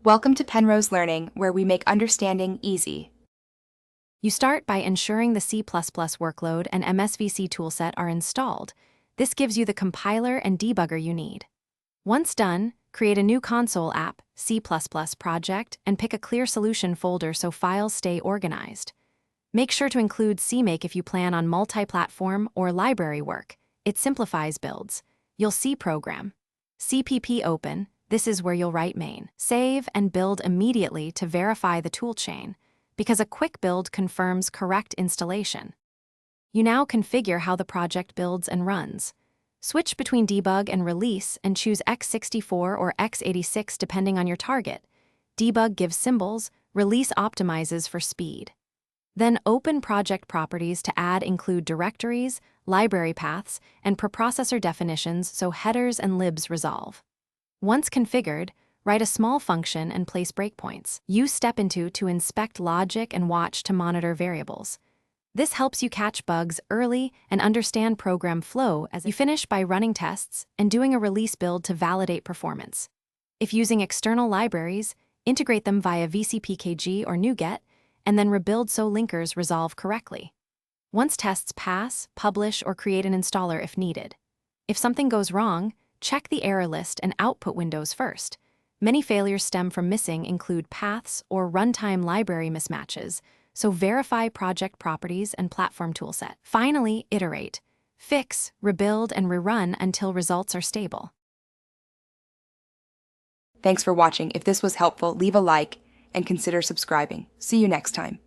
Welcome to Penrose Learning, where we make understanding easy. You start by ensuring the C++ workload and MSVC toolset are installed. This gives you the compiler and debugger you need. Once done, create a new console app, C++ project, and pick a clear solution folder so files stay organized. Make sure to include CMake if you plan on multi-platform or library work. It simplifies builds. You'll see program. CPP open. This is where you'll write main. Save and build immediately to verify the toolchain, because a quick build confirms correct installation. You now configure how the project builds and runs. Switch between debug and release and choose x64 or x86 depending on your target. Debug gives symbols, release optimizes for speed. Then open project properties to include directories, library paths, and preprocessor definitions so headers and libs resolve. Once configured, write a small function and place breakpoints. Use step-into to inspect logic and watch to monitor variables. This helps you catch bugs early and understand program flow as you finish by running tests and doing a release build to validate performance. If using external libraries, integrate them via vcpkg or NuGet, and then rebuild so linkers resolve correctly. Once tests pass, publish or create an installer if needed. If something goes wrong, check the error list and output windows first. Many failures stem from missing include paths or runtime library mismatches, so verify project properties and platform toolset. Finally, iterate. Fix, rebuild, and rerun until results are stable. Thanks for watching. If this was helpful, leave a like and consider subscribing. See you next time.